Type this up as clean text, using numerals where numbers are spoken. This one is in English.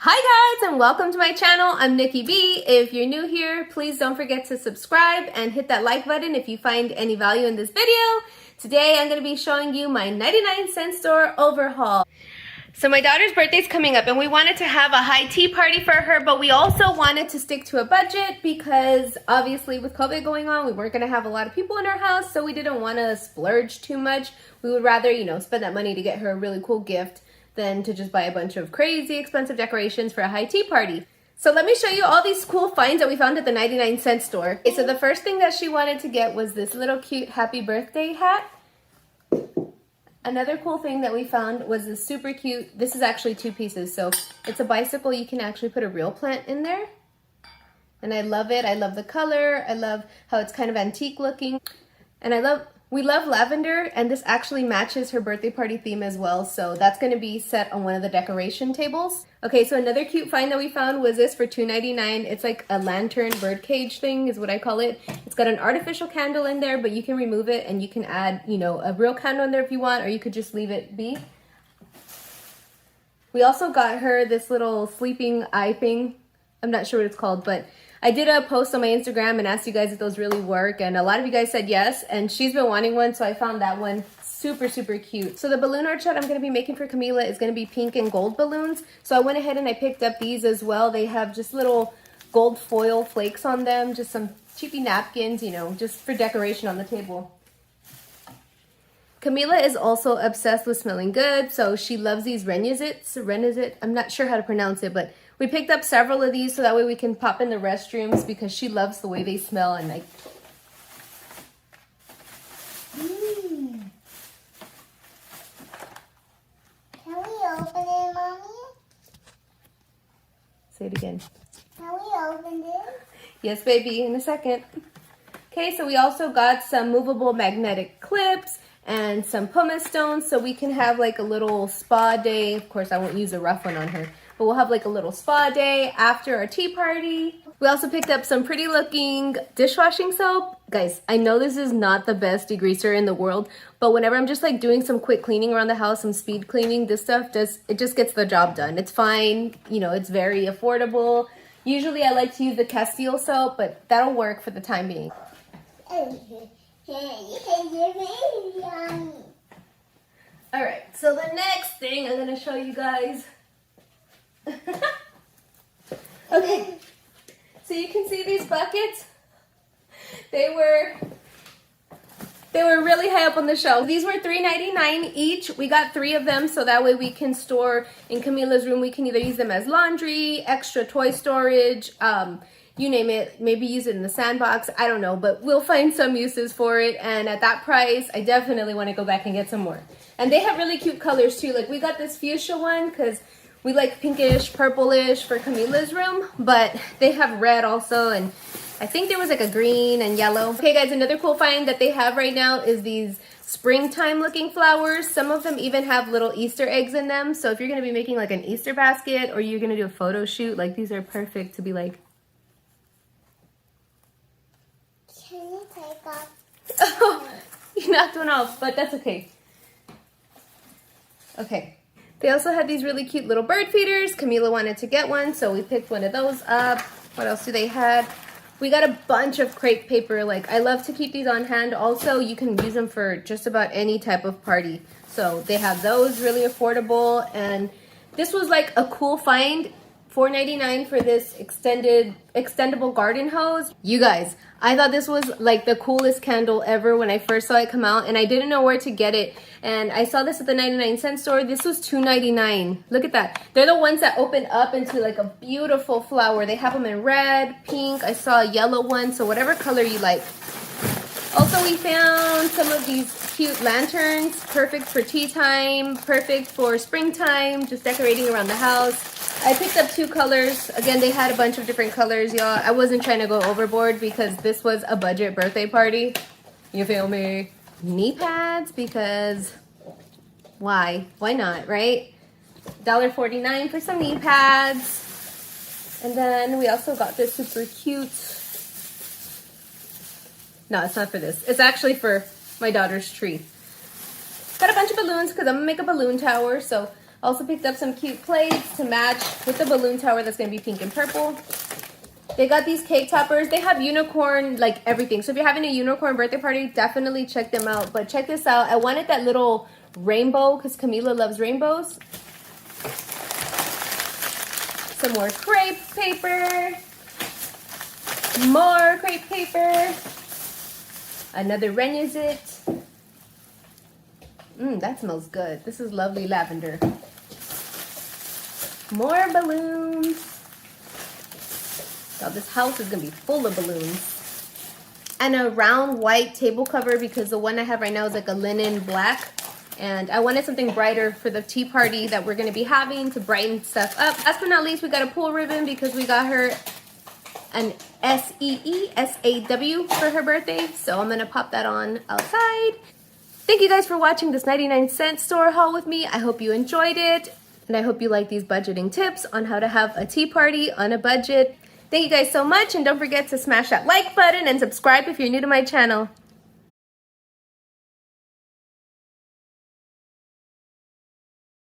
Hi guys and welcome to my channel. I'm Nikki B. If you're new here, please don't forget to subscribe and hit that like button if you find any value in this video. Today I'm going to be showing you my 99-cent store overhaul. So my daughter's birthday's coming up and we wanted to have a high tea party for her, but we also wanted to stick to a budget because obviously with COVID going on, we weren't going to have a lot of people in our house, so we didn't want to splurge too much. We would rather, spend that money to get her a really cool gift than to just buy a bunch of crazy expensive decorations for a high tea party. So let me show you all these cool finds that we found at the 99-cent store. Okay, so the first thing that she wanted to get was this little cute happy birthday hat. Another cool thing that we found was this super cute, this is actually 2 pieces, so it's a bicycle. You can actually put a real plant in there. And I love it. I love the color. I love how it's kind of antique looking. And we love lavender, and this actually matches her birthday party theme as well, so that's going to be set on one of the decoration tables. Okay, so another cute find that we found was this for $2.99. It's like a lantern birdcage thing is what I call it. It's got an artificial candle in there, but you can remove it and you can add, a real candle in there if you want, or you could just leave it be. We also got her this little sleeping eye thing. I'm not sure what it's called, but I did a post on my Instagram and asked you guys if those really work, and a lot of you guys said yes, and she's been wanting one, so I found that one super cute. So the balloon art that I'm going to be making for Camila is going to be pink and gold balloons, so I went ahead and I picked up these as well. They have just little gold foil flakes on them, just some cheapy napkins, just for decoration on the table. Camila is also obsessed with smelling good, so she loves these Renizit. I'm not sure how to pronounce it, but we picked up several of these so that way we can pop in the restrooms because she loves the way they smell. And like, Can we open it, Mommy? Say it again. Can we open it? Yes, baby, in a second. Okay, so we also got some movable magnetic clips and some pumice stones so we can have like a little spa day. Of course, I won't use a rough one on her, but we'll have like a little spa day after our tea party. We also picked up some pretty looking dishwashing soap. Guys, I know this is not the best degreaser in the world, but whenever I'm just like doing some quick cleaning around the house, some speed cleaning, this stuff just gets the job done. It's fine, it's very affordable. Usually I like to use the Castile soap, but that'll work for the time being. All right, so the next thing I'm gonna show you guys. Okay, so you can see these buckets. They were really high up on the shelf. These were $3.99 each. We got 3 of them so that way we can store in Camila's room. We can either use them as laundry, extra toy storage, you name it. Maybe use it in the sandbox. I don't know, but we'll find some uses for it. And at that price, I definitely want to go back and get some more. And they have really cute colors too. Like we got this fuchsia one because we like pinkish, purplish for Camila's room, but they have red also, and I think there was like a green and yellow. Okay guys, another cool find that they have right now is these springtime looking flowers. Some of them even have little Easter eggs in them. So if you're going to be making like an Easter basket or you're going to do a photo shoot, like these are perfect to be like. Can you take off? Oh, you knocked one off, but that's okay. Okay. They also had these really cute little bird feeders. Camila wanted to get one, so we picked one of those up. What else do they have? We got a bunch of crepe paper. Like, I love to keep these on hand. Also, you can use them for just about any type of party. So they have those, really affordable. And this was like a cool find. $4.99 for this extendable garden hose. You guys, I thought this was like the coolest candle ever when I first saw it come out, and I didn't know where to get it. And I saw this at the 99-cent store. This was $2.99. Look at that. They're the ones that open up into like a beautiful flower. They have them in red, pink. I saw a yellow one, so whatever color you like. Also, we found some of these cute lanterns, perfect for tea time, perfect for springtime, just decorating around the house. I picked up 2 colors. Again, they had a bunch of different colors, y'all. I wasn't trying to go overboard because this was a budget birthday party. You feel me? Knee pads, because why? Why not, right? $1.49 for some knee pads. And then we also got this super cute. No, it's not for this. It's actually for my daughter's tree. Got a bunch of balloons because I'm gonna make a balloon tower. So Also picked up some cute plates to match with the balloon tower that's going to be pink and purple. They got these cake toppers. They have unicorn, like everything. So if you're having a unicorn birthday party, definitely check them out. But check this out. I wanted that little rainbow because Camila loves rainbows. Some more crepe paper. More crepe paper. Another Renuzit. That smells good. This is lovely lavender. More balloons. So this house is gonna be full of balloons. And a round white table cover because the one I have right now is like a linen black. And I wanted something brighter for the tea party that we're gonna be having to brighten stuff up. Last but not least, we got a pool ribbon because we got her an SAW for her birthday. So I'm gonna pop that on outside. Thank you guys for watching this 99-cent store haul with me. I hope you enjoyed it. And I hope you like these budgeting tips on how to have a tea party on a budget. Thank you guys so much, and don't forget to smash that like button and subscribe if you're new to my channel.